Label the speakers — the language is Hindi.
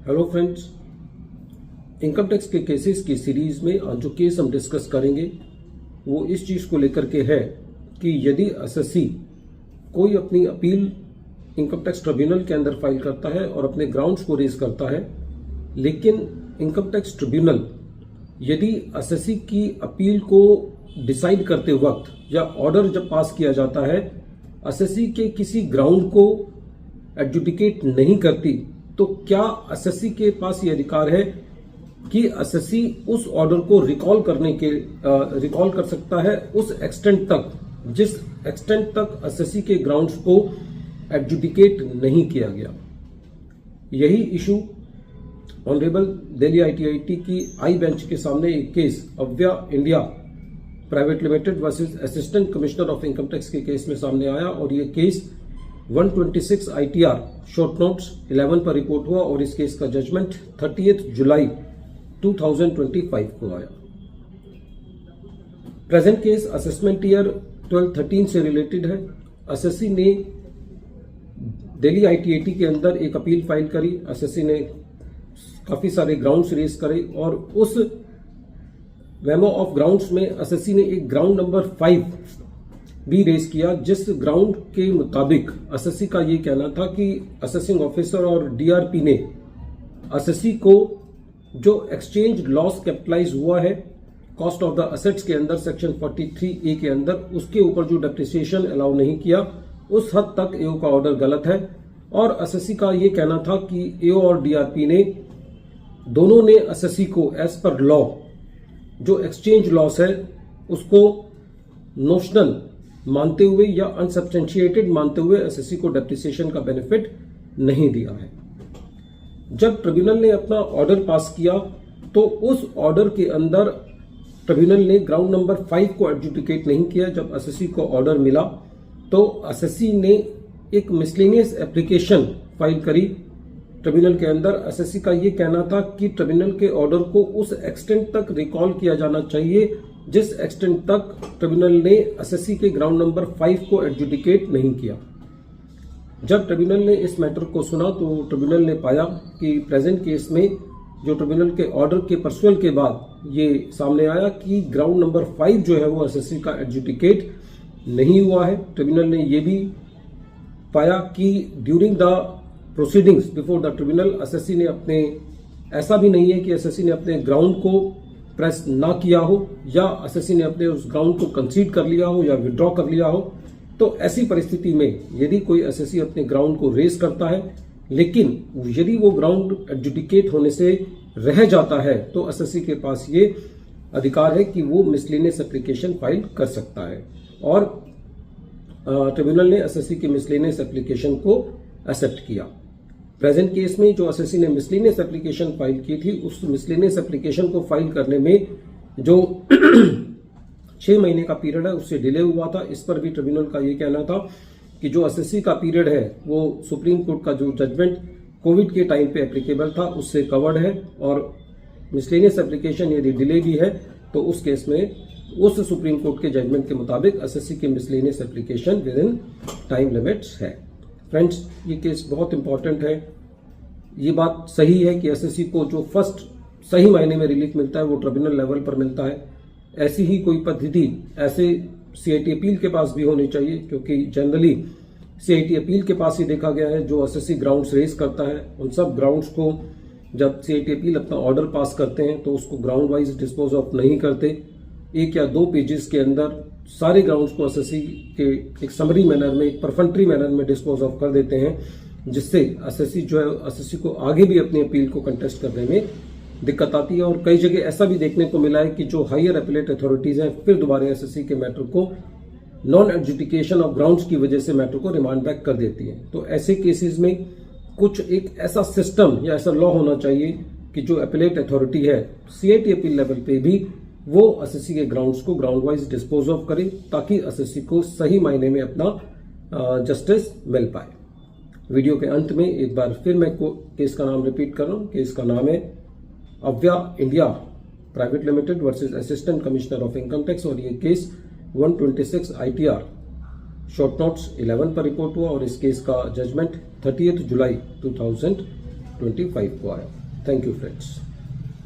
Speaker 1: हेलो फ्रेंड्स, इनकम टैक्स के केसेस की सीरीज में आज जो केस हम डिस्कस करेंगे वो इस चीज को लेकर के है कि यदि एसएससी कोई अपनी अपील इनकम टैक्स ट्रिब्यूनल के अंदर फाइल करता है और अपने ग्राउंड्स को रेज करता है, लेकिन इनकम टैक्स ट्रिब्यूनल यदि एसएससी की अपील को डिसाइड करते वक्त या ऑर्डर जब पास किया जाता है एसएससी के किसी ग्राउंड को एडजुडिकेट नहीं करती, तो क्या एसएससी के पास ये अधिकार है कि एसएससी उस ऑर्डर को रिकॉल कर सकता है उस एक्सटेंट तक जिस एक्सटेंट तक एसएससी के ग्राउंड्स को एडजुडिकेट नहीं किया गया। यही इशू ऑनरेबल दिल्ली आईटीआईटी की आई बेंच के सामने एक case अव्या India private limited versus assistant commissioner of income tax के केस में सामने आया और ये केस 126 ITR शॉर्ट नोट्स 11 पर रिपोर्ट हुआ और इस केस का जजमेंट 30 जुलाई 2025 को आया। प्रेजेंट केस असेसमेंट ईयर 12-13 से रिलेटेड है। एसएससी ने दिल्ली आईटीआईटी के अंदर एक अपील फाइल करी। एसएससी ने काफी सारे ग्राउंड्स रेज करे और उस मेमो ऑफ ग्राउंड्स में एसएससी ने एक ग्राउंड नंबर 5 भी रेज किया, जिस ग्राउंड के मुताबिक एसएससी का ये कहना था कि असेसिंग ऑफिसर और डीआरपी ने एसएससी को जो एक्सचेंज लॉस कैपिटलाइज हुआ है कॉस्ट ऑफ द एसेट्स के अंदर सेक्शन 43A के अंदर, उसके ऊपर जो डेप्रिसिएशन अलाउ नहीं किया, उस हद तक एओ का ऑर्डर गलत है। और एसएससी का ये कहना था कि एओ और डीआरपी ने दोनों ने एसएससी को एज पर लॉ जो एक्सचेंज लॉस है उसको नोशनल मानते हुए या अनसब्सटेंशिएटेड मानते हुए एसएससी को डेप्रिसिएशन का बेनिफिट नहीं दिया है। जब ट्रिब्यूनल ने अपना ऑर्डर पास किया तो उस ऑर्डर के अंदर ट्रिब्यूनल ने ग्राउंड नंबर 5 को एडजुडिकेट नहीं किया। जब एसएससी को ऑर्डर मिला तो एसएससी ने एक मिसलेनियस एप्लीकेशन फाइल करी ट्रिब्यूनल के अंदर। एसएससी का ये कहना था कि ट्रिब्यूनल के ऑर्डर को उस एक्सटेंट तक रिकॉल किया जाना चाहिए जिस एक्सटेंट तक ट्रिब्यूनल ने एसएससी के ग्राउंड नंबर 5 को एडजुडिकेट नहीं किया। जब ट्रिब्यूनल ने इस मैटर को सुना तो ट्रिब्यूनल ने पाया कि प्रेजेंट केस में जो ट्रिब्यूनल के ऑर्डर के परसुअल के बाद ये सामने आया कि ग्राउंड नंबर 5 जो है वो एसएससी का एडजुडिकेट नहीं हुआ है। ट्रिब्यूनल ने ये भी पाया कि during the proceedings before the tribunal SSC ने अपने ऐसा भी नहीं है कि एसएससी ने अपने ग्राउंड को प्रेस ना किया हो या एसएससी ने अपने उस ग्राउंड को कंसीड कर लिया हो या विड्रॉ कर लिया हो। तो ऐसी परिस्थिति में यदि कोई एसएससी अपने ग्राउंड को रेज करता है लेकिन यदि वो ग्राउंड एडजुडिकेट होने से रह जाता है तो एसएससी के पास ये अधिकार है कि वो मिसलेनियस एप्लीकेशन फाइल कर सकता है और ट्रिब्यूनल ने एसएससी की मिसलेनियस एप्लीकेशन को एक्सेप्ट किया। प्रेजेंट केस में जो एसएससी ने मिसलेनियस एप्लीकेशन फाइल की थी उस मिसलेनियस एप्लीकेशन को फाइल करने में जो 6 महीने का पीरियड है उससे डिले हुआ था। इस पर भी ट्रिब्यूनल का ये कहना था कि जो एसएससी का पीरियड है वो सुप्रीम कोर्ट का जो जजमेंट कोविड के टाइम पे एप्लीकेबल था उससे कवर्ड है और मिसलेनियस एप्लीकेशन यदि डिले भी है तो उस केस में उस सुप्रीम कोर्ट के जजमेंट के मुताबिक एसएससी की miscellaneous application with in time limits है। फ्रेंड्स, ये केस बहुत इंपॉर्टेंट है। ये बात सही है कि एसएससी को जो फर्स्ट सही मायने में रिलीफ मिलता है वो ट्रिब्यूनल लेवल पर मिलता है। ऐसी ही कोई पद्धति ऐसे सीआईटी अपील के पास भी होनी चाहिए, क्योंकि जनरली सीआईटी अपील के पास ही देखा गया है जो एसएससी ग्राउंड्स रेज करता है उन सब ग्राउंड्स को जब सीआईटी अपील अपना ऑर्डर पास करते हैं तो उसको ग्राउंड वाइज डिस्पोज ऑफ नहीं करते। 1 या 2 पेजेस के अंदर सारे ग्राउंड्स को एसएससी के एक समरी मैनर में, एक परफेक्टरी मैनर में डिस्पोज ऑफ कर देते हैं, जिससे एसएससी जो है एसएससी को आगे भी अपनी अपील को कंटेस्ट करने में दिक्कत आती है। और कई जगह ऐसा भी देखने को मिला है कि जो हायर अपीलेट अथॉरिटीज हैं फिर दोबारा एसएससी के मैटर को नॉन एडजुडिकेशन ऑफ ग्राउंड्स की वजह से मैटर को रिमांड बैक कर देती है। तो ऐसे केसेस में कुछ एक ऐसा सिस्टम या ऐसा लॉ होना चाहिए कि जो अपीलेट अथॉरिटी है सीआईटी अपील लेवल पे भी वो एसएससी के ग्राउंड्स को ग्राउंड वाइज डिस्पोज ऑफ करे ताकि एसएससी को सही मायने में अपना जस्टिस मिल पाए। वीडियो के अंत में एक बार फिर मैं केस का नाम रिपीट कर रहा हूं। केस का नाम है Avya India private limited versus assistant commissioner of income tax और ये केस 126 ITR शॉर्ट नोट्स 11 पर रिपोर्ट हुआ और इस केस का जजमेंट 30 जुलाई 2025 25 को आया। Thank you friends.